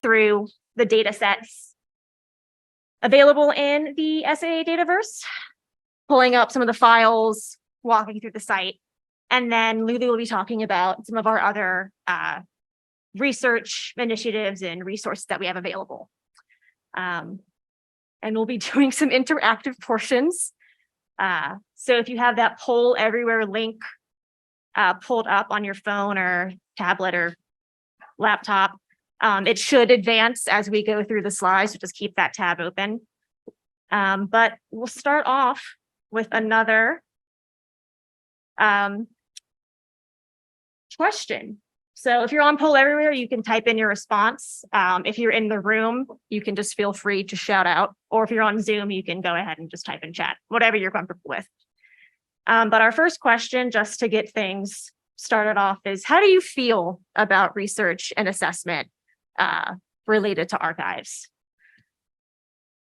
through the data sets available in the SAA Dataverse, pulling up some of the files, walking through the site, and then Lulu will be talking about some of our other research initiatives and resources that we have available. And we'll be doing some interactive portions. So if you have that poll everywhere link pulled up on your phone or tablet or laptop, it should advance as we go through the slides, so just keep that tab open. But we'll start off with another question. So if you're on poll everywhere, you can type in your response. If you're in the room, you can just feel free to shout out, or if you're on Zoom, you can go ahead and just type in chat, whatever you're comfortable with. But our first question, just to get things started off, is how do you feel about research and assessment related to archives?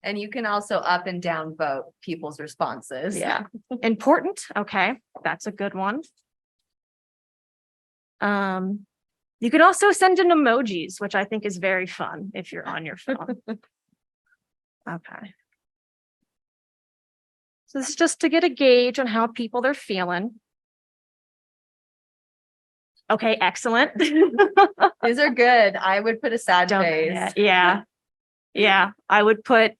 And you can also up and down vote people's responses. Yeah. Important. Okay. That's a good one. You can also send in emojis, which I think is very fun if you're on your phone. Okay. So this is just to get a gauge on how people are feeling. Okay, excellent. These are good. I would put a sad face. Yeah. Yeah. I would put,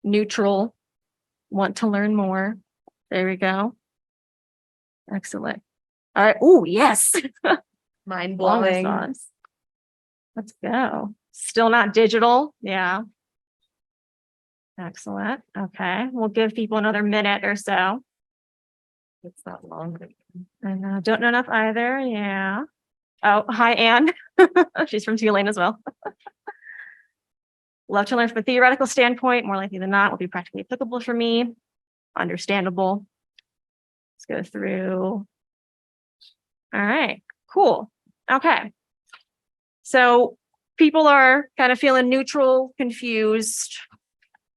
neutral, want to learn more. There we go. Excellent. All right. Oh, yes. Mind blowing. Let's go. Still not digital. Yeah. Excellent. Okay. We'll give people another minute or so. It's not long. I don't know enough either. Yeah. Oh, hi, Anne. She's from Tulane as well. Love to learn from a theoretical standpoint. More likely than not, will be practically applicable for me. Understandable. Let's go through. All right. Cool. Okay. So people are kind of feeling neutral, confused,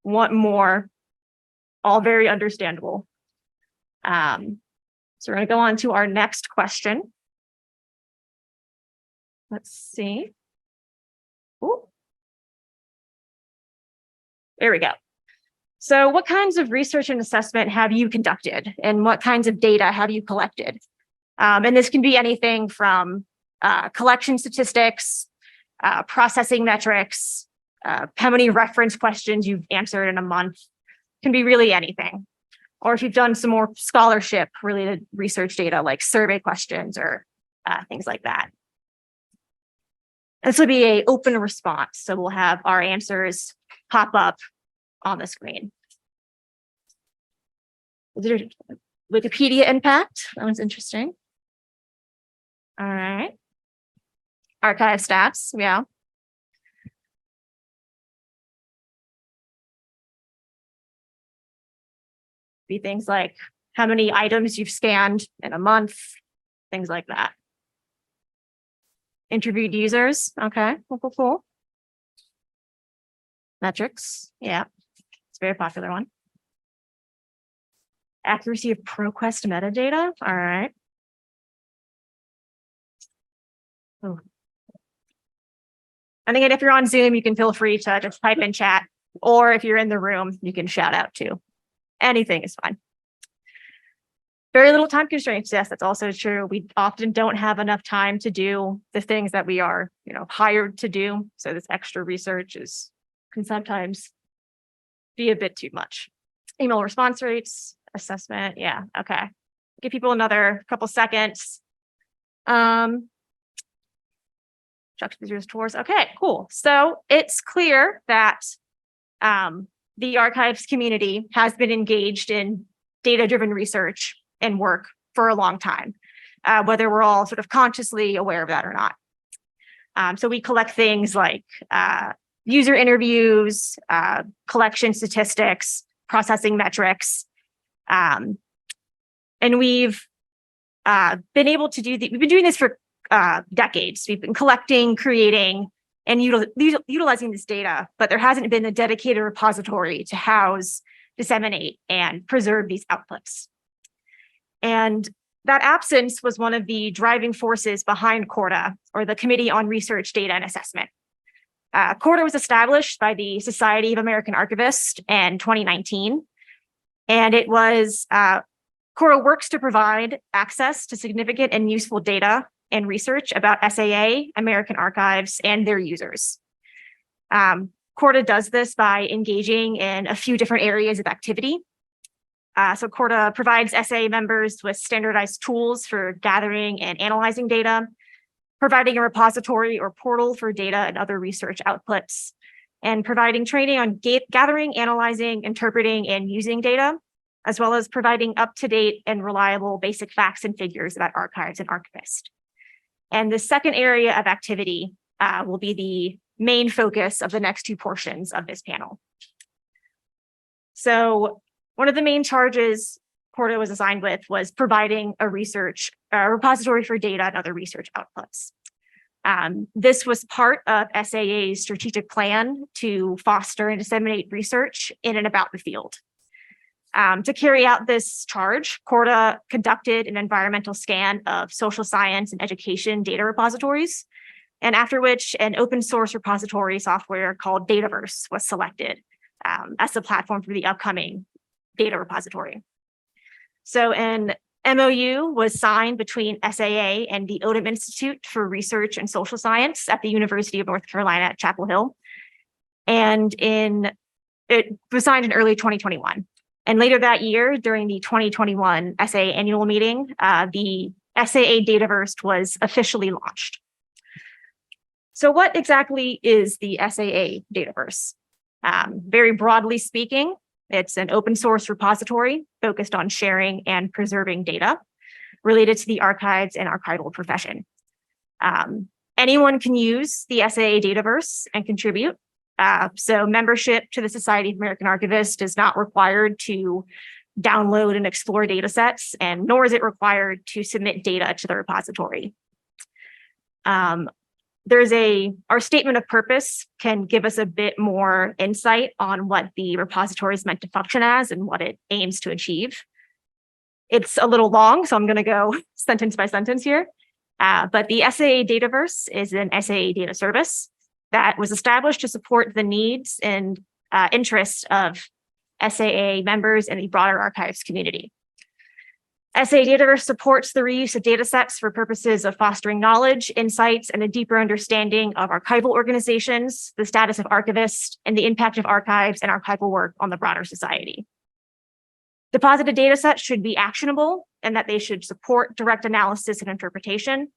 want more, all very understandable. So we're going to go on to our next question. Let's see. Ooh. There we go. So what kinds of research and assessment have you conducted, and what kinds of data have you collected? And this can be anything from collection statistics, processing metrics, how many reference questions you've answered in a month. Can be really anything. Or if you've done some more scholarship related research data like survey questions or things like that. This will be an open response. So we'll have our answers pop up on the screen. Wikipedia impact, that one's interesting. All right. Archive stats, yeah. Be things like how many items you've scanned in a month, things like that. Interviewed users, okay, cool. Metrics, yeah, it's a very popular one. Accuracy of ProQuest metadata, all right. Oh. And again, if you're on Zoom, you can feel free to just type in chat, or if you're in the room, you can shout out too. Anything is fine. Very little time constraints. Yes, that's also true. We often don't have enough time to do the things that we are, hired to do. So this extra research can sometimes be a bit too much. Email response rates, assessment. Yeah. Okay. Give people another couple seconds. Tours. Okay, cool. So it's clear that the archives community has been engaged in data-driven research and work for a long time, whether we're all sort of consciously aware of that or not. So we collect things like user interviews, collection statistics, processing metrics, and we've been able to we've been doing this for decades. We've been collecting, creating, and utilizing this data, but there hasn't been a dedicated repository to house, disseminate, and preserve these outputs. And that absence was one of the driving forces behind Corda, or the Committee on Research, Data, and Assessment. Corda was established by the Society of American Archivists in 2019, and it was Corda works to provide access to significant and useful data and research about SAA, American Archives, and their users. Corda does this by engaging in a few different areas of activity. So Corda provides SAA members with standardized tools for gathering and analyzing data, providing a repository or portal for data and other research outputs, and providing training on gathering, analyzing, interpreting, and using data, as well as providing up-to-date and reliable basic facts and figures about archives and archivists. And the second area of activity will be the main focus of the next two portions of this panel. So one of the main charges Corda was assigned with was providing a repository for data and other research outputs. This was part of SAA's strategic plan to foster and disseminate research in and about the field. To carry out this charge, Corda conducted an environmental scan of social science and education data repositories, and after which an open source repository software called Dataverse was selected as the platform for the upcoming data repository. So an MOU was signed between SAA and the Odom Institute for Research and Social Science at the University of North Carolina at Chapel Hill. And it was signed in early 2021. And later that year, during the 2021 SAA annual meeting, the SAA Dataverse was officially launched. So what exactly is the SAA Dataverse? Very broadly speaking, it's an open source repository focused on sharing and preserving data related to the archives and archival profession. Anyone can use the SAA Dataverse and contribute. So membership to the Society of American Archivists is not required to download and explore data sets, and nor is it required to submit data to the repository. Our statement of purpose can give us a bit more insight on what the repository is meant to function as and what it aims to achieve. It's a little long, so I'm going to go sentence by sentence here. But the SAA Dataverse is an SAA data service that was established to support the needs and interests of SAA members and the broader archives community. SAA Dataverse supports the reuse of data sets for purposes of fostering knowledge, insights, and a deeper understanding of archival organizations, the status of archivists, and the impact of archives and archival work on the broader society. Deposited data sets should be actionable and that they should support direct analysis and interpretation.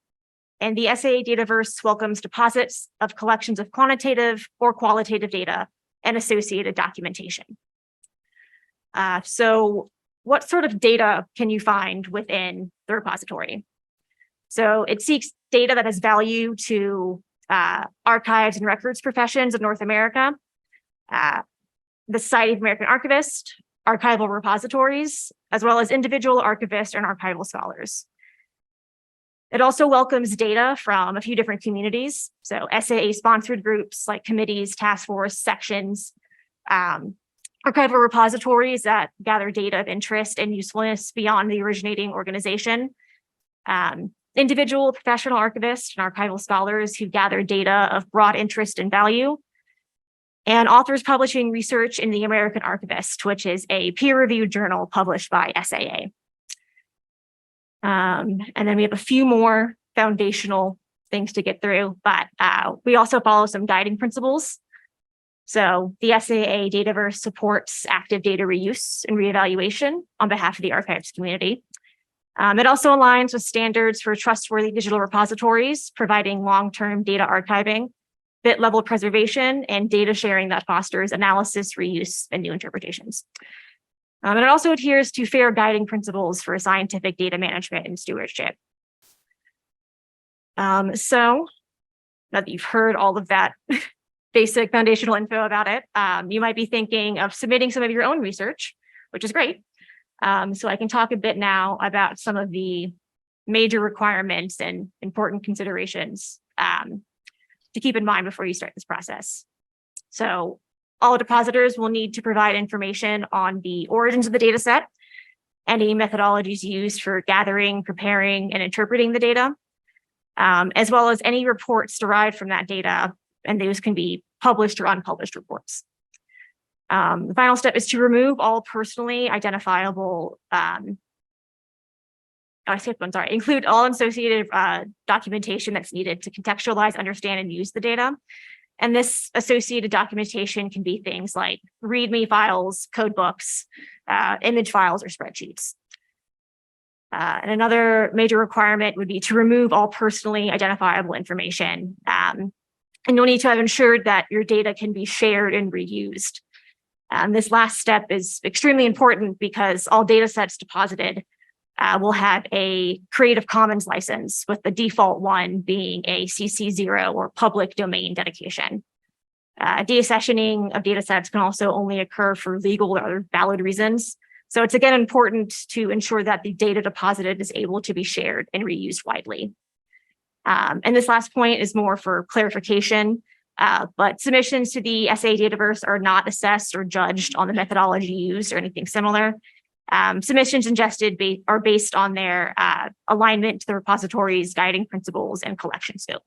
And the SAA Dataverse welcomes deposits of collections of quantitative or qualitative data and associated documentation. So what sort of data can you find within the repository? So it seeks data that has value to archives and records professions of North America, the Society of American Archivists, archival repositories, as well as individual archivists and archival scholars. It also welcomes data from a few different communities. So SAA-sponsored groups like committees, task force, sections, archival repositories that gather data of interest and usefulness beyond the originating organization, individual professional archivists and archival scholars who gather data of broad interest and value, and authors publishing research in the American Archivist, which is a peer-reviewed journal published by SAA. And then we have a few more foundational things to get through, but we also follow some guiding principles. So the SAA Dataverse supports active data reuse and reevaluation on behalf of the archives community. It also aligns with standards for trustworthy digital repositories, providing long-term data archiving, bit-level preservation, and data sharing that fosters analysis, reuse, and new interpretations. And it also adheres to fair guiding principles for scientific data management and stewardship. So now that you've heard all of that basic foundational info about it, you might be thinking of submitting some of your own research, which is great. So I can talk a bit now about some of the major requirements and important considerations to keep in mind before you start this process. So all depositors will need to provide information on the origins of the data set, any methodologies used for gathering, preparing, and interpreting the data, as well as any reports derived from that data and those can be published or unpublished reports. The final step is to remove all personally identifiable, include all associated documentation that's needed to contextualize, understand, and use the data. And this associated documentation can be things like README files, code books, image files, or spreadsheets. And another major requirement would be to remove all personally identifiable information. And you'll need to have ensured that your data can be shared and reused. This last step is extremely important because all data sets deposited will have a Creative Commons license, with the default one being a CC0 or public domain dedication. Deaccessioning of data sets can also only occur for legal or other valid reasons. So it's again important to ensure that the data deposited is able to be shared and reused widely. And this last point is more for clarification, but submissions to the SAA Dataverse are not assessed or judged on the methodology used or anything similar. Submissions ingested are based on their alignment to the repository's guiding principles and collection scope.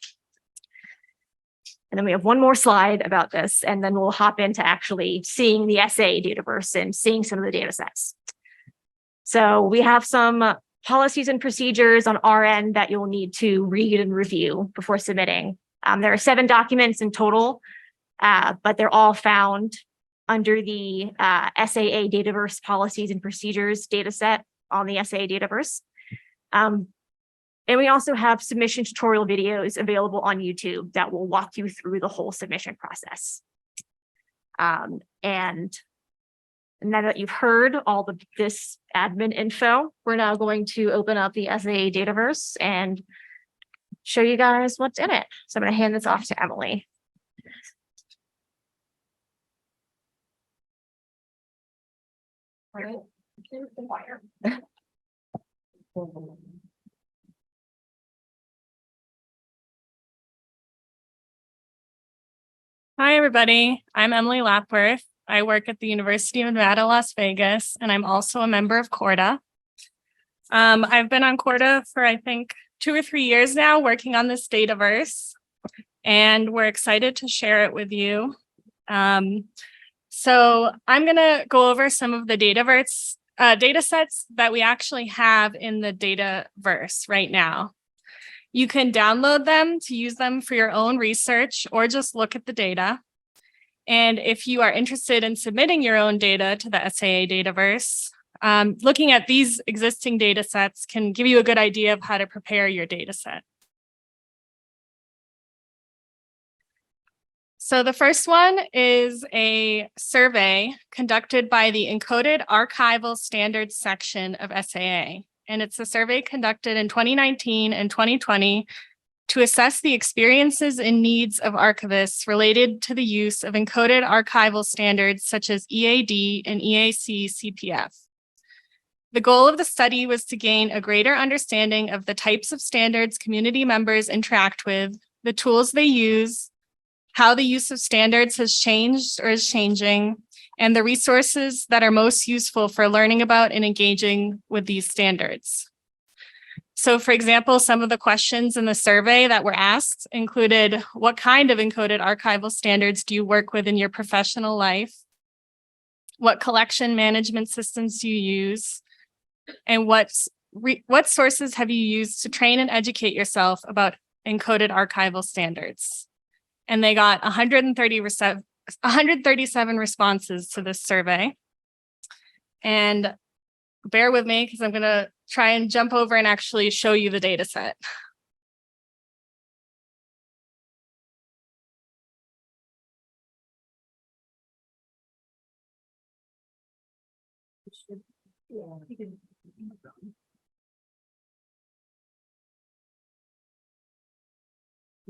And then we have one more slide about this, and then we'll hop into actually seeing the SAA Dataverse and seeing some of the data sets. So we have some policies and procedures on our end that you'll need to read and review before submitting. There are 7 documents in total, but they're all found under the SAA Dataverse policies and procedures dataset on the SAA Dataverse. And we also have submission tutorial videos available on YouTube that will walk you through the whole submission process. And now that you've heard all of this admin info, we're now going to open up the SAA Dataverse and show you guys what's in it. So I'm going to hand this off to Emily. All right. Hi, everybody. I'm Emily Lapworth. I work at the University of Nevada, Las Vegas, and I'm also a member of Corda. I've been on Corda for, I think, 2 or 3 years now, working on this Dataverse, and we're excited to share it with you. So I'm going to go over some of the Dataverse data sets that we actually have in the Dataverse right now. You can download them to use them for your own research or just look at the data. And if you are interested in submitting your own data to the SAA Dataverse, looking at these existing data sets can give you a good idea of how to prepare your data set. So the first one is a survey conducted by the Encoded Archival Standards section of SAA. And it's a survey conducted in 2019 and 2020 to assess the experiences and needs of archivists related to the use of encoded archival standards such as EAD and EACC CPF. The goal of the study was to gain a greater understanding of the types of standards community members interact with, the tools they use, how the use of standards has changed or is changing, and the resources that are most useful for learning about and engaging with these standards. So, for example, some of the questions in the survey that were asked included, what kind of encoded archival standards do you work with in your professional life? What collection management systems do you use? And what sources have you used to train and educate yourself about encoded archival standards? And they got 137 responses to this survey. And bear with me because I'm going to try and jump over and actually show you the data set.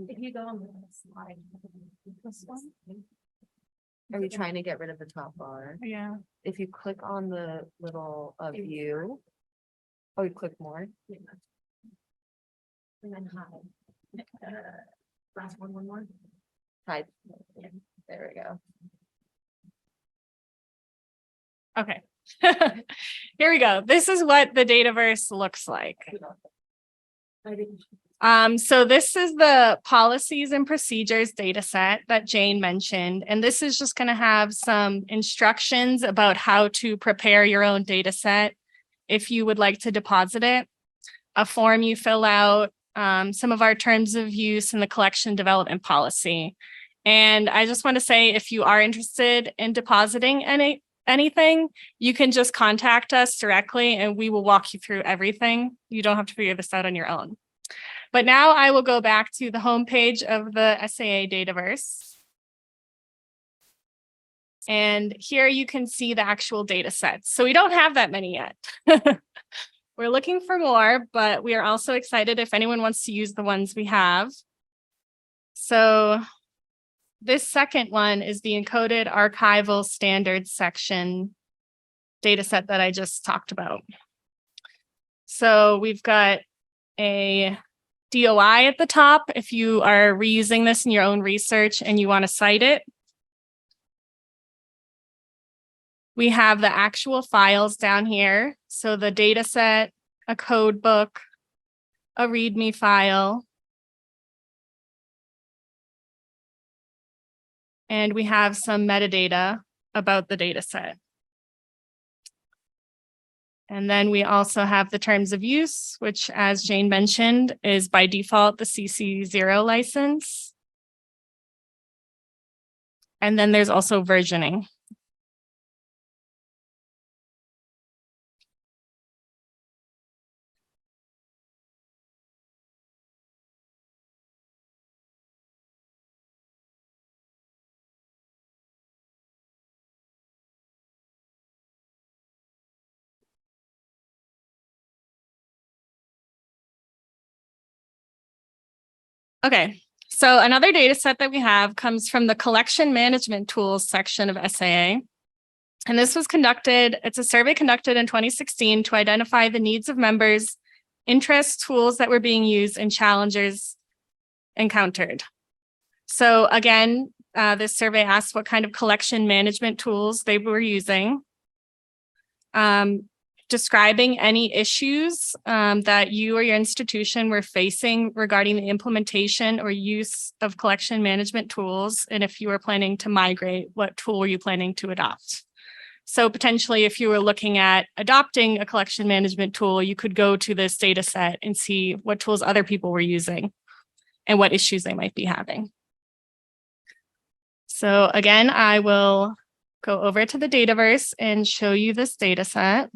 If you go on the slide, this one. Are you trying to get rid of the top bar? Yeah. If you click on the little view, you click more. Yeah. And then hide. Last one more. Type. Yeah. There we go. Okay. Here we go. This is what the Dataverse looks like. So this is the policies and procedures data set that Jane mentioned. And this is just going to have some instructions about how to prepare your own data set if you would like to deposit it, a form you fill out, some of our terms of use, and the collection development policy. And I just want to say, if you are interested in depositing anything, you can just contact us directly and we will walk you through everything. You don't have to figure this out on your own. But now I will go back to the homepage of the SAA Dataverse. And here you can see the actual data sets. So we don't have that many yet. We're looking for more, but we are also excited if anyone wants to use the ones we have. So this second one is the encoded archival standards section data set that I just talked about. So we've got a DOI at the top if you are reusing this in your own research and you want to cite it. We have the actual files down here. So the data set, a code book, a README file. And we have some metadata about the data set. And then we also have the terms of use, which, as Jane mentioned, is by default the CC0 license. And then there's also versioning. Okay, so another data set that we have comes from the collection management tools section of SAA. And this was conducted, it's a survey conducted in 2016 to identify the needs of members, interests, tools that were being used, and challenges encountered. So again, this survey asked what kind of collection management tools they were using. Describing any issues that you or your institution were facing regarding the implementation or use of collection management tools. And if you were planning to migrate, what tool were you planning to adopt? So potentially, if you were looking at adopting a collection management tool, you could go to this data set and see what tools other people were using and what issues they might be having. So again, I will go over to the Dataverse and show you this data set.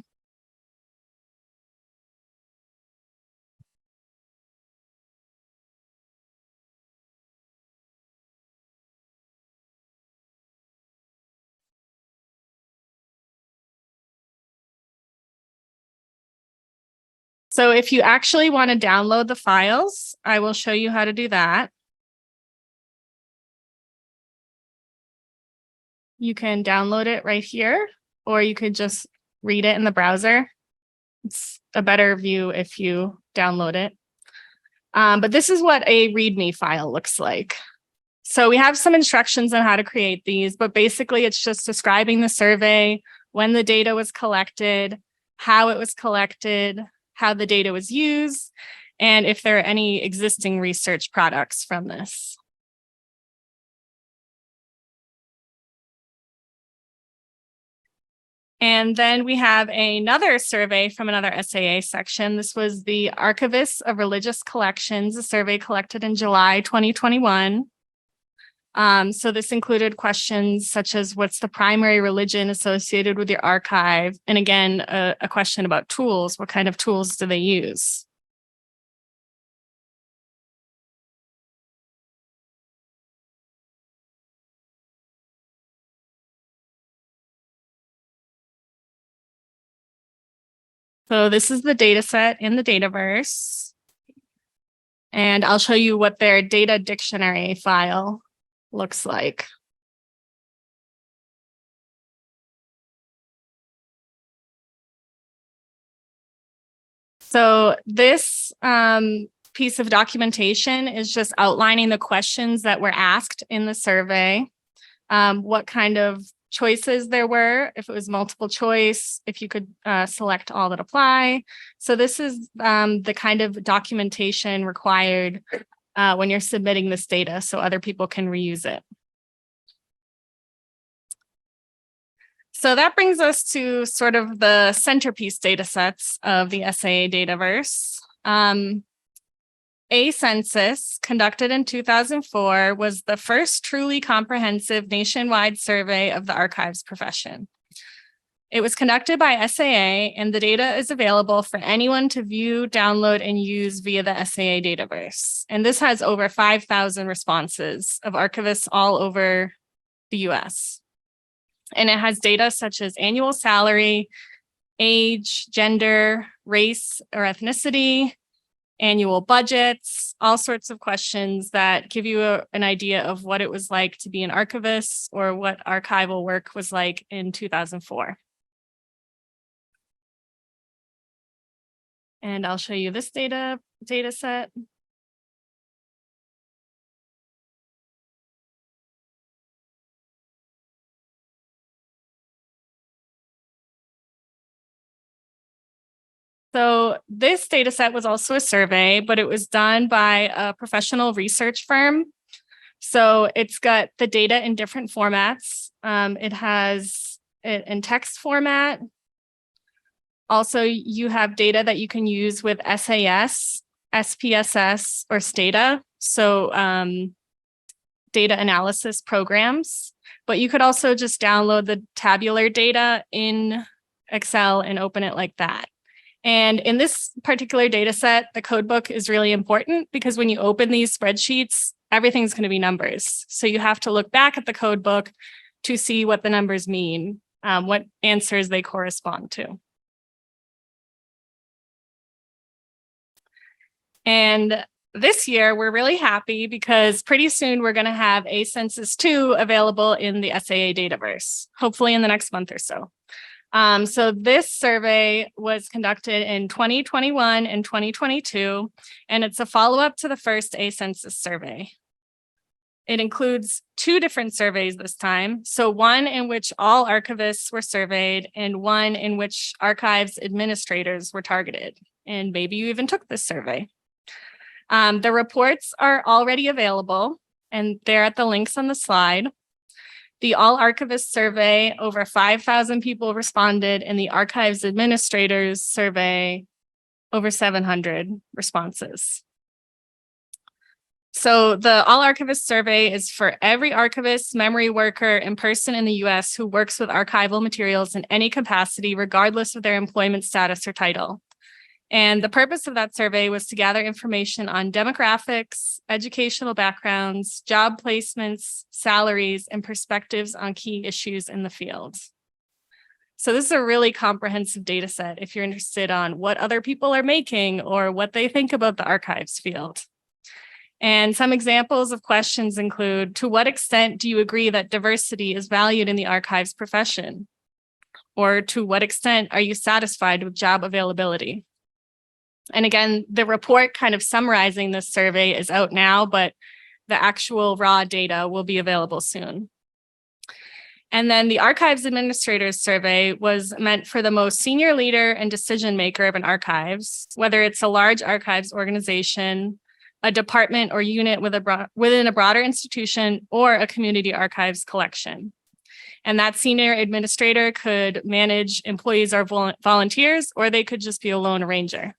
So if you actually want to download the files, I will show you how to do that. You can download it right here, or you could just read it in the browser. It's a better view if you download it. But this is what a README file looks like. So we have some instructions on how to create these, but basically it's just describing the survey, when the data was collected, how it was collected, how the data was used, and if there are any existing research products from this. And then we have another survey from another SAA section. This was the Archivists of Religious Collections, a survey collected in July 2021. So this included questions such as what's the primary religion associated with your archive? And again, a question about tools. What kind of tools do they use? So this is the data set in the Dataverse. And I'll show you what their data dictionary file looks like. So this piece of documentation is just outlining the questions that were asked in the survey, what kind of choices there were, if it was multiple choice, if you could select all that apply. So this is the kind of documentation required when you're submitting this data so other people can reuse it. So that brings us to sort of the centerpiece data sets of the SAA Dataverse. A Census, conducted in 2004, was the first truly comprehensive nationwide survey of the archives profession. It was conducted by SAA, and the data is available for anyone to view, download, and use via the SAA Dataverse. And this has over 5,000 responses of archivists all over the US. And it has data such as annual salary, age, gender, race or ethnicity, annual budgets, all sorts of questions that give you an idea of what it was like to be an archivist or what archival work was like in 2004. And I'll show you this data set. So this data set was also a survey, but it was done by a professional research firm. So it's got the data in different formats. It has it in text format. Also, you have data that you can use with SAS, SPSS, or STATA. So data analysis programs. But you could also just download the tabular data in Excel and open it like that. And in this particular data set, the codebook is really important because when you open these spreadsheets, everything's going to be numbers. So you have to look back at the codebook to see what the numbers mean, what answers they correspond to. And this year, we're really happy because pretty soon we're going to have a Census 2 available in the SAA Dataverse, hopefully in the next month or so. So this survey was conducted in 2021 and 2022, and it's a follow-up to the first A Census survey. It includes 2 different surveys this time. So one in which all archivists were surveyed and one in which archives administrators were targeted. And maybe you even took this survey. The reports are already available and they're at the links on the slide. The All Archivists survey, over 5,000 people responded, and the Archives Administrators survey, over 700 responses. So the All Archivists survey is for every archivist, memory worker, and person in the US who works with archival materials in any capacity, regardless of their employment status or title. And the purpose of that survey was to gather information on demographics, educational backgrounds, job placements, salaries, and perspectives on key issues in the field. So this is a really comprehensive data set if you're interested on what other people are making or what they think about the archives field. And some examples of questions include, to what extent do you agree that diversity is valued in the archives profession? Or to what extent are you satisfied with job availability? And again, the report kind of summarizing this survey is out now, but the actual raw data will be available soon. And then the Archives Administrators survey was meant for the most senior leader and decision maker of an archives, whether it's a large archives organization, a department or unit within a broader institution, or a community archives collection. And that senior administrator could manage employees or volunteers, or they could just be a lone ranger.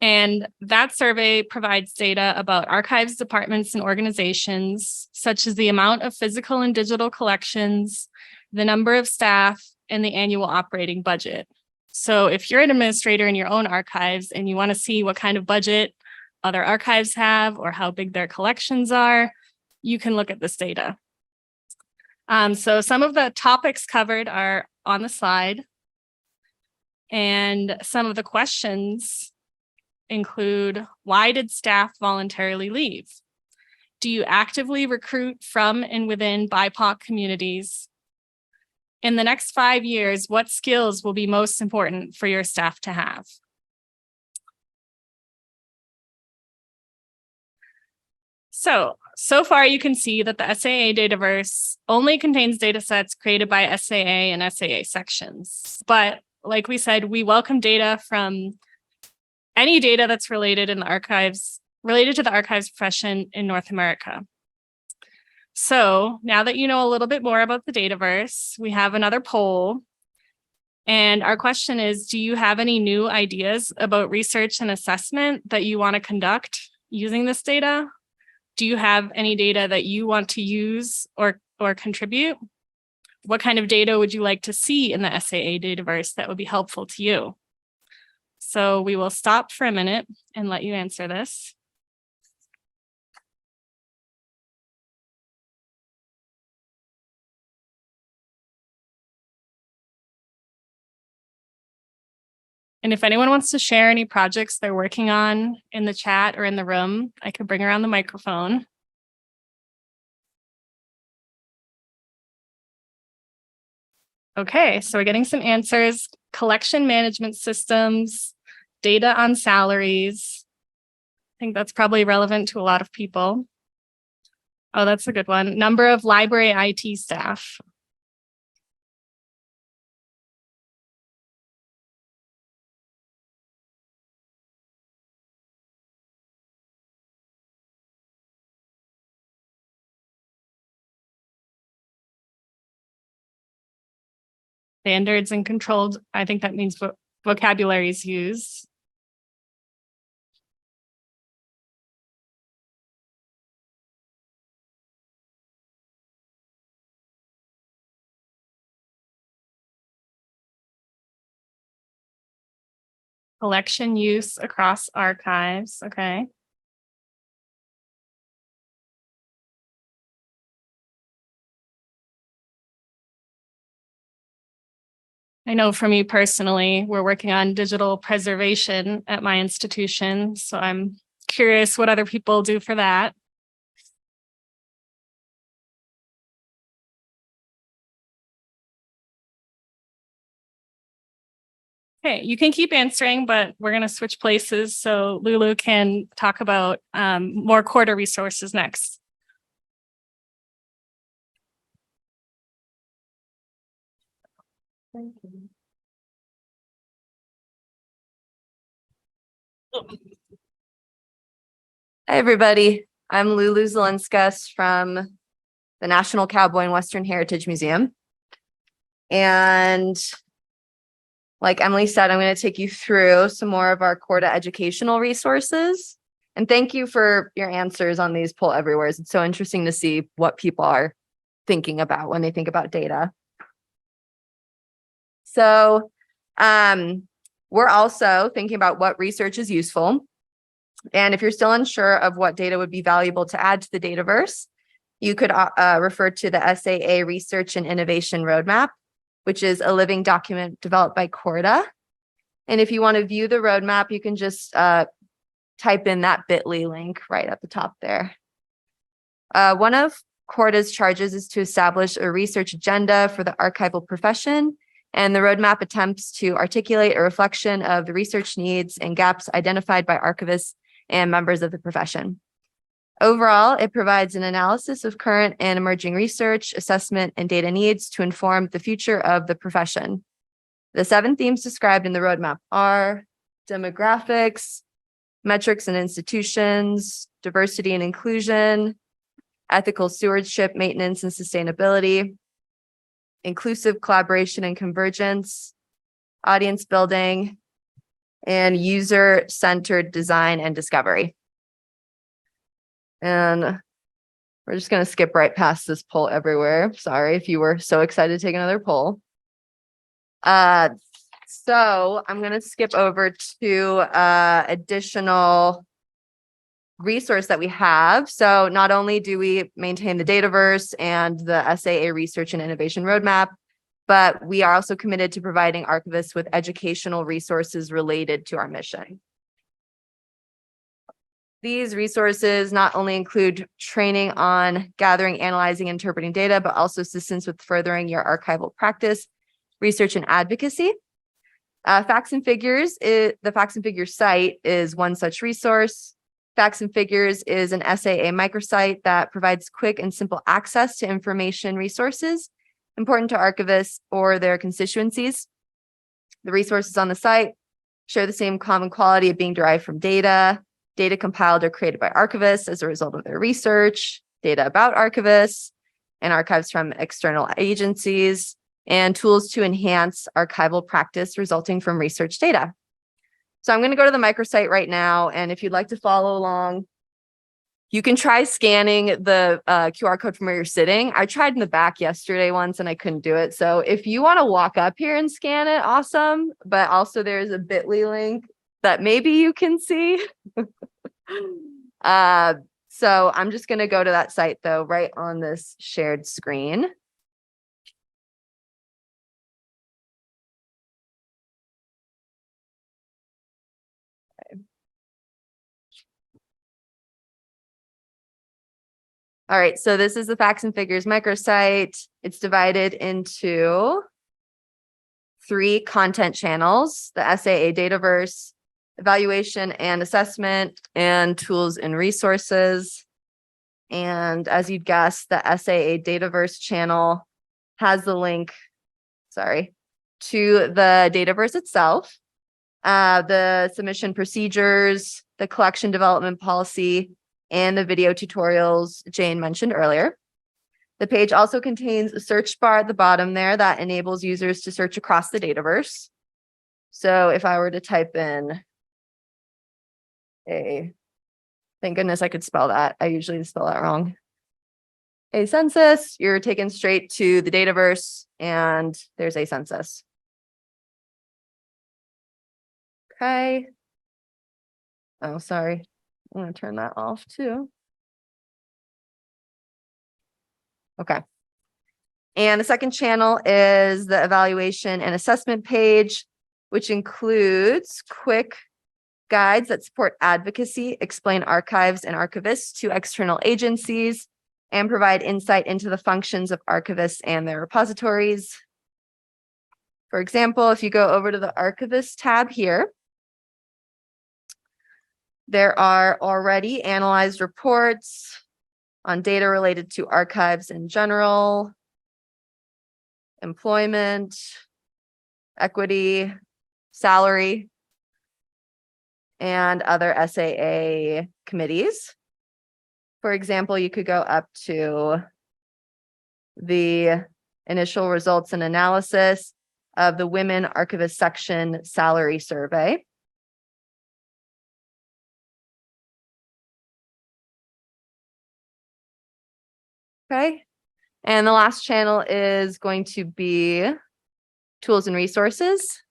And that survey provides data about archives departments and organizations, such as the amount of physical and digital collections, the number of staff, and the annual operating budget. So if you're an administrator in your own archives and you want to see what kind of budget other archives have or how big their collections are, you can look at this data. So some of the topics covered are on the slide. And some of the questions include, why did staff voluntarily leave? Do you actively recruit from and within BIPOC communities? In the next 5 years, what skills will be most important for your staff to have? So so far you can see that the SAA Dataverse only contains datasets created by SAA and SAA sections. But like we said, we welcome data from any data that's related to the archives profession in North America. So now that you know a little bit more about the Dataverse, we have another poll. And our question is, do you have any new ideas about research and assessment that you want to conduct using this data? Do you have any data that you want to use or contribute? What kind of data would you like to see in the SAA Dataverse that would be helpful to you? So we will stop for a minute and let you answer this. And if anyone wants to share any projects they're working on in the chat or in the room, I could bring around the microphone. Okay, so we're getting some answers. Collection management systems, data on salaries. I think that's probably relevant to a lot of people. Oh, that's a good one. Number of library IT staff. Standards and controlled, I think that means vocabulary is used. Collection use across archives, okay. I know for me personally, we're working on digital preservation at my institution, so I'm curious what other people do for that. Okay, you can keep answering, but we're going to switch places so Lulu can talk about more Corda resources next. Thank you. Hi, everybody. I'm Lulu Zelinskas from the National Cowboy and Western Heritage Museum. And like Emily said, I'm going to take you through some more of our Corda educational resources. And thank you for your answers on these poll everywheres. It's so interesting to see what people are thinking about when they think about data. So we're also thinking about what research is useful. And if you're still unsure of what data would be valuable to add to the Dataverse, you could refer to the SAA Research and Innovation Roadmap, which is a living document developed by Corda. And if you want to view the roadmap, you can just type in that bit.ly link right at the top there. One of Corda's charges is to establish a research agenda for the archival profession, and the roadmap attempts to articulate a reflection of the research needs and gaps identified by archivists and members of the profession. Overall, it provides an analysis of current and emerging research, assessment, and data needs to inform the future of the profession. The 7 themes described in the roadmap are demographics, metrics and institutions, diversity and inclusion, ethical stewardship, maintenance and sustainability, inclusive collaboration and convergence, audience building, and user-centered design and discovery. And we're just going to skip right past this poll everywhere. Sorry if you were so excited to take another poll. So I'm going to skip over to additional resource that we have. So not only do we maintain the Dataverse and the SAA Research and Innovation Roadmap, but we are also committed to providing archivists with educational resources related to our mission. These resources not only include training on gathering, analyzing, interpreting data, but also assistance with furthering your archival practice, research, and advocacy. Facts and Figures, the Facts and Figures site is one such resource. Facts and Figures is an SAA microsite that provides quick and simple access to information resources important to archivists or their constituencies. The resources on the site share the same common quality of being derived from data compiled or created by archivists as a result of their research, data about archivists, and archives from external agencies, and tools to enhance archival practice resulting from research data. So I'm going to go to the microsite right now, and if you'd like to follow along, you can try scanning the QR code from where you're sitting. I tried in the back yesterday once and I couldn't do it. So if you want to walk up here and scan it, awesome. But also there's a bit.ly link that maybe you can see. So I'm just going to go to that site though, right on this shared screen. All right, so this is the Facts and Figures microsite. It's divided into 3 content channels: the SAA Dataverse, evaluation and assessment, and tools and resources. And as you'd guess, the SAA Dataverse channel has the link, to the Dataverse itself, the submission procedures, the collection development policy, and the video tutorials Jane mentioned earlier. The page also contains a search bar at the bottom there that enables users to search across the Dataverse. So if I were to type in thank goodness I could spell that. I usually spell that wrong. A census, you're taken straight to the Dataverse, and there's a census. Okay. Oh, sorry. I'm going to turn that off too. Okay. And the second channel is the evaluation and assessment page, which includes quick guides that support advocacy, explain archives and archivists to external agencies, and provide insight into the functions of archivists and their repositories. For example, if you go over to the Archivist tab here, there are already analyzed reports on data related to archives in general, employment, equity, salary, and other SAA committees. For example, you could go up to the initial results and analysis of the Women Archivist Section Salary Survey. Okay, and the last channel is going to be tools and resources.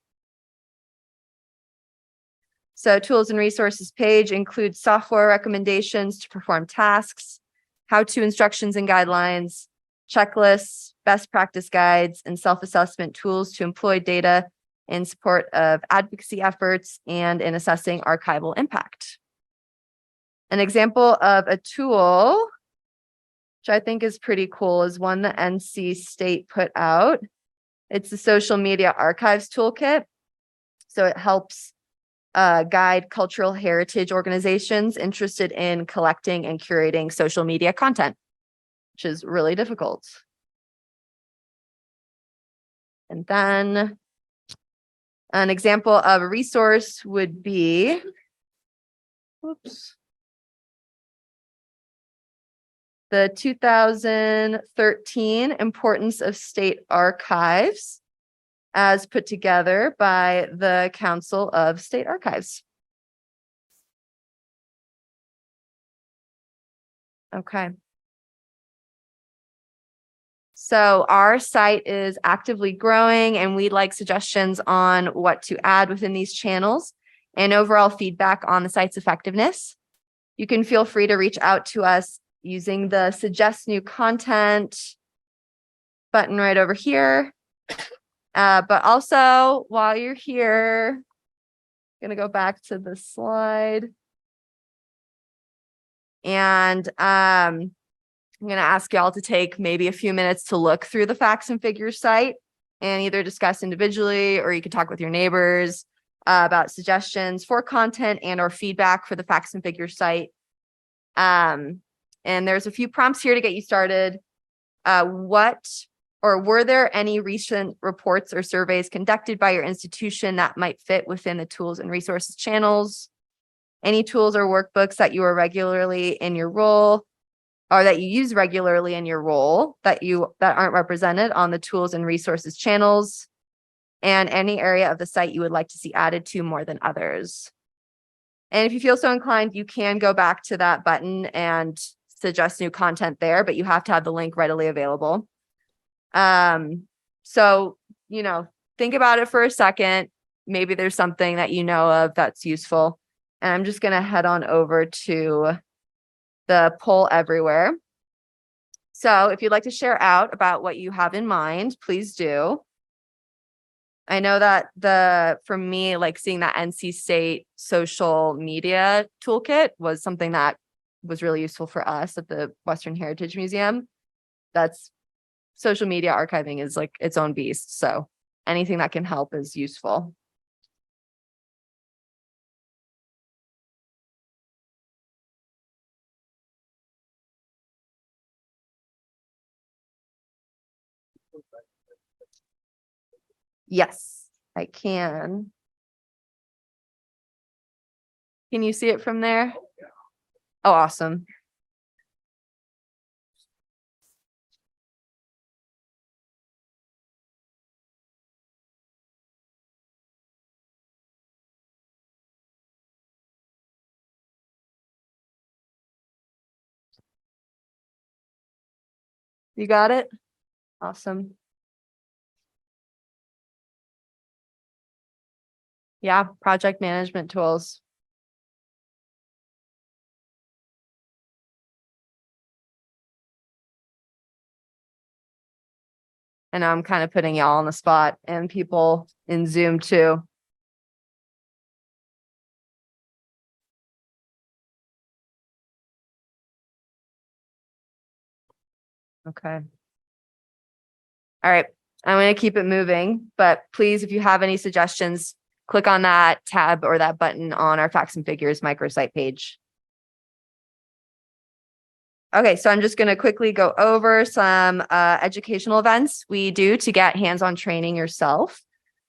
So tools and resources page includes software recommendations to perform tasks, how-to instructions and guidelines, checklists, best practice guides, and self-assessment tools to employ data in support of advocacy efforts and in assessing archival impact. An example of a tool, which I think is pretty cool, is one that NC State put out. It's the Social Media Archives Toolkit. So it helps guide cultural heritage organizations interested in collecting and curating social media content, which is really difficult. And then an example of a resource would be, the 2013 Importance of State Archives, as put together by the Council of State Archives. Okay. So our site is actively growing, and we'd like suggestions on what to add within these channels and overall feedback on the site's effectiveness. You can feel free to reach out to us using the Suggest New Content button right over here. But also, while you're here, I'm going to go back to the slide. And I'm going to ask y'all to take maybe a few minutes to look through the Facts and Figures site and either discuss individually, or you can talk with your neighbors about suggestions for content and or feedback for the Facts and Figures site And there's a few prompts here to get you started. Were there any recent reports or surveys conducted by your institution that might fit within the tools and resources channels? Any tools or workbooks that you are regularly in your role or that you use regularly in your role that aren't represented on the tools and resources channels? And any area of the site you would like to see added to more than others. And if you feel so inclined, you can go back to that button and suggest new content there, but you have to have the link readily available. So, think about it for a second. Maybe there's something that you know of that's useful. And I'm just going to head on over to the poll everywhere. So if you'd like to share out about what you have in mind, please do. I know that for me, like seeing that NC State social media toolkit was something that was really useful for us at the Western Heritage Museum. That's social media archiving is like its own beast. So anything that can help is useful. Yes, I can. Can you see it from there? Oh, awesome. You got it? Awesome. Yeah, project management tools. And I'm kind of putting y'all on the spot and people in Zoom too. Okay. All right. I'm going to keep it moving, but please, if you have any suggestions, click on that tab or that button on our facts and figures microsite page. Okay, so I'm just going to quickly go over some educational events we do to get hands-on training yourself.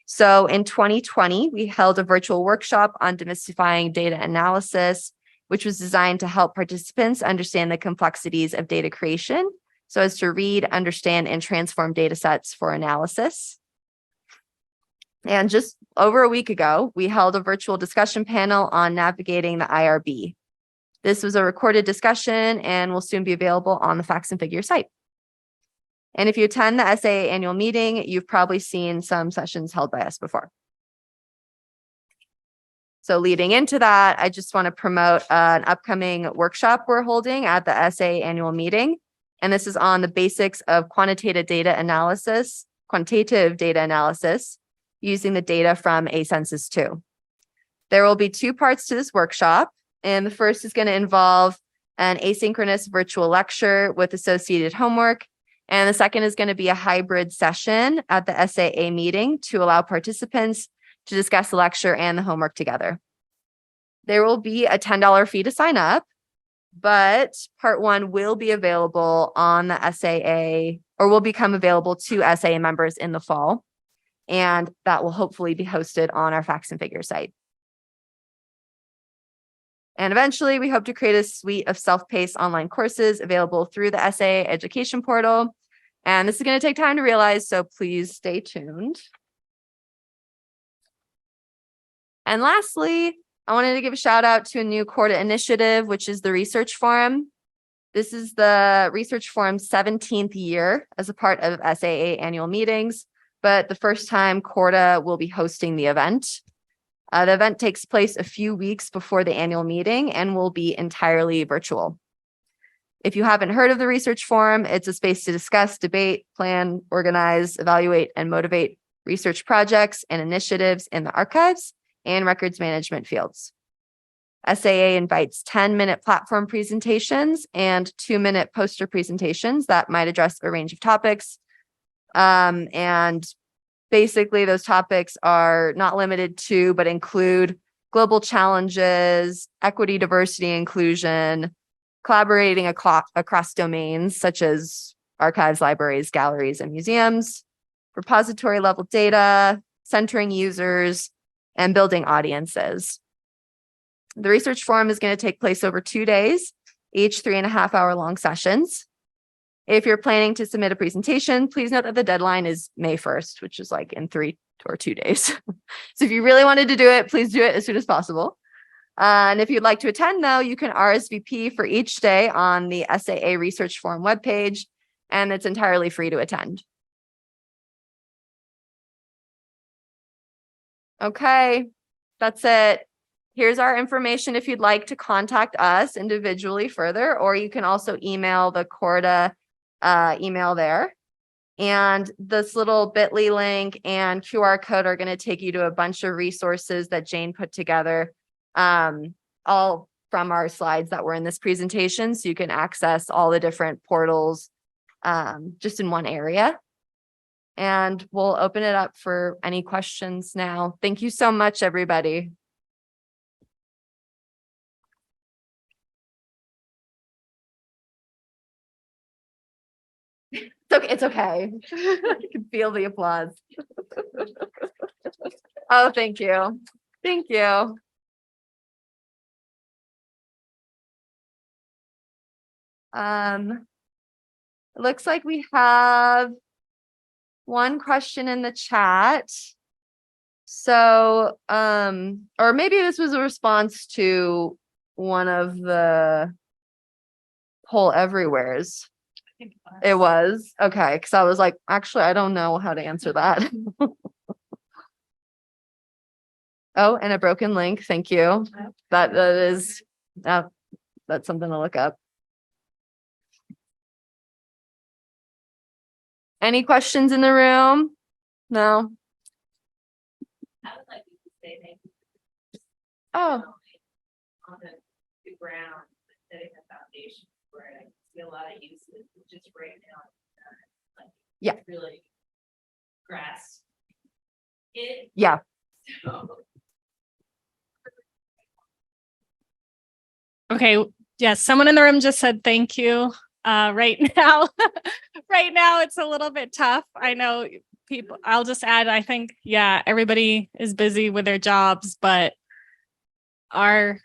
So in 2020, we held a virtual workshop on demystifying data analysis, which was designed to help participants understand the complexities of data creation, so as to read, understand, and transform data sets for analysis. And just over a week ago, we held a virtual discussion panel on navigating the IRB. This was a recorded discussion and will soon be available on the Facts and Figures site. And if you attend the SAA annual meeting, you've probably seen some sessions held by us before. So leading into that, I just want to promote an upcoming workshop we're holding at the SAA annual meeting. And this is on the basics of quantitative data analysis using the data from a Census 2. There will be two parts to this workshop. And the first is going to involve an asynchronous virtual lecture with associated homework. And the second is going to be a hybrid session at the SAA meeting to allow participants to discuss the lecture and the homework together. There will be a $10 fee to sign up, but part one will be available on the SAA or will become available to SAA members in the fall. And that will hopefully be hosted on our Facts and Figures site. And eventually, we hope to create a suite of self-paced online courses available through the SAA education portal. And this is going to take time to realize, so please stay tuned. And lastly, I wanted to give a shout out to a new Corda initiative, which is the Research Forum. This is the Research Forum's 17th year as a part of SAA annual meetings, but the first time Corda will be hosting the event. The event takes place a few weeks before the annual meeting and will be entirely virtual. If you haven't heard of the Research Forum, it's a space to discuss, debate, plan, organize, evaluate, and motivate research projects and initiatives in the archives and records management fields. SAA invites 10-minute platform presentations and 2-minute poster presentations that might address a range of topics. And basically, those topics are not limited to, but include global challenges, equity, diversity, inclusion, collaborating across domains such as archives, libraries, galleries, and museums, repository level data, centering users, and building audiences. The research forum is going to take place over 2 days, each 3.5-hour long sessions. If you're planning to submit a presentation, please note that the deadline is May 1st, which is like in 3 or 2 days. So if you really wanted to do it, please do it as soon as possible. And if you'd like to attend, though, you can RSVP for each day on the SAA Research Forum webpage, and it's entirely free to attend. Okay, that's it. Here's our information if you'd like to contact us individually further, or you can also email the Corda email there. And this little bit.ly link and QR code are going to take you to a bunch of resources that Jane put together, all from our slides that were in this presentation. So you can access all the different portals just in one area. And we'll open it up for any questions now. Thank you so much, everybody. It's okay. I can feel the applause. Oh, thank you. Thank you. It looks like we have one question in the chat. So, or maybe this was a response to one of the poll everywheres. It was okay, because I was like, actually, I don't know how to answer that. Oh, and a broken link. Thank you. That is, that's something to look up. Any questions in the room? No. I would like to say thank you. Oh, On the ground, setting a foundation for it. I see a lot of uses just right now. Like, Yeah. Really grasp it. yeah. So, Okay, yes, someone in the room just said thank you. Right now, right now it's a little bit tough. I know people, I'll just add, I think, yeah, everybody is busy with their jobs, but our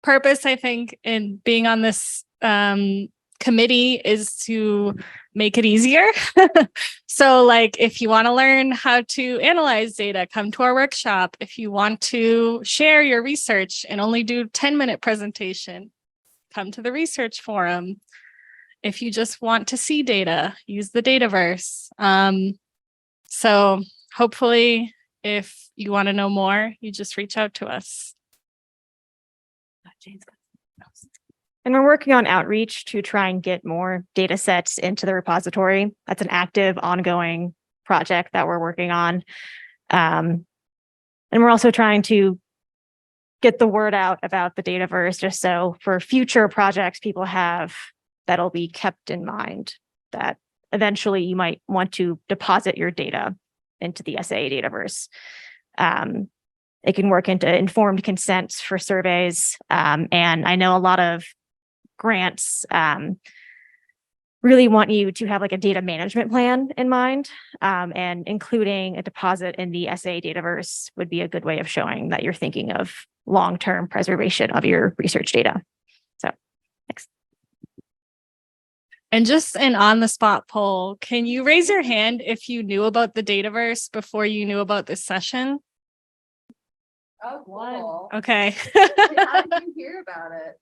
purpose, I think, in being on this committee is to make it easier. So like, if you want to learn how to analyze data, come to our workshop. If you want to share your research and only do 10-minute presentation, come to the research forum. If you just want to see data, use the Dataverse. So hopefully, if you want to know more, you just reach out to us. And we're working on outreach to try and get more data sets into the repository. That's an active, ongoing project that we're working on. And we're also trying to get the word out about the Dataverse, just so for future projects people have, that'll be kept in mind, that eventually you might want to deposit your data into the SAA Dataverse. It can work into informed consents for surveys. And I know a lot of grants really want you to have like a data management plan in mind, and including a deposit in the SAA Dataverse would be a good way of showing that you're thinking of long-term preservation of your research data. So, thanks. And just an on-the-spot poll, can you raise your hand if you knew about the Dataverse before you knew about this session? Oh, cool. Okay. How did you hear about it?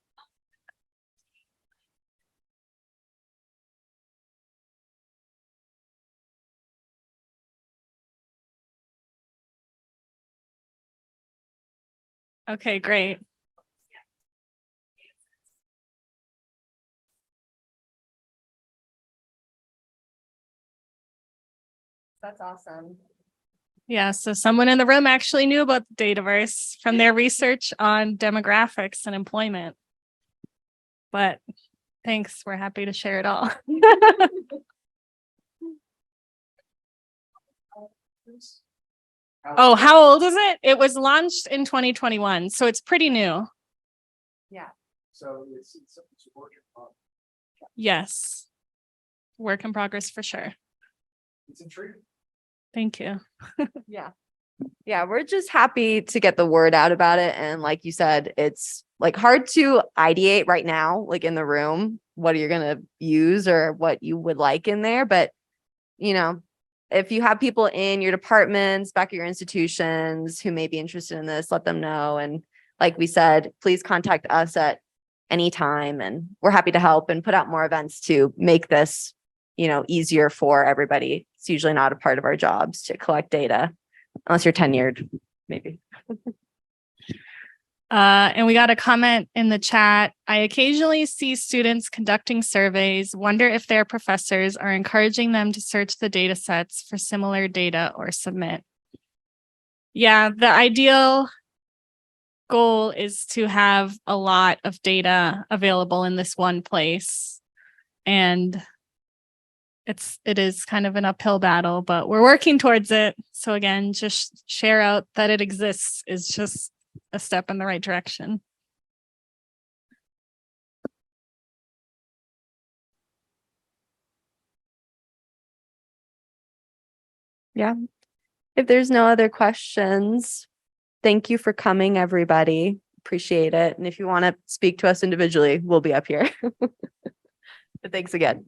Okay, great. That's awesome. Yeah, so someone in the room actually knew about the Dataverse from their research on demographics and employment. But thanks, we're happy to share it all. Oh, how old is it? It was launched in 2021, so it's pretty new. Yeah. So it's a work in progress. Yes. Work in progress for sure. It's intriguing. Thank you. Yeah. Yeah, we're just happy to get the word out about it. And like you said, it's like hard to ideate right now, like in the room, what you're going to use or what you would like in there. But, you know, if you have people in your departments, back at your institutions who may be interested in this, let them know. And like we said, please contact us at any time. And we're happy to help and put out more events to make this, you know, easier for everybody. It's usually not a part of our jobs to collect data. Unless you're tenured, maybe. And we got a comment in the chat. I occasionally see students conducting surveys, wonder if their professors are encouraging them to search the data sets for similar data or submit. Yeah, the ideal goal is to have a lot of data available in this one place. And it is kind of an uphill battle, but we're working towards it. So again, just share out that it exists is just a step in the right direction. Yeah. If there's no other questions, thank you for coming, everybody. Appreciate it. And if you want to speak to us individually, we'll be up here. But thanks again.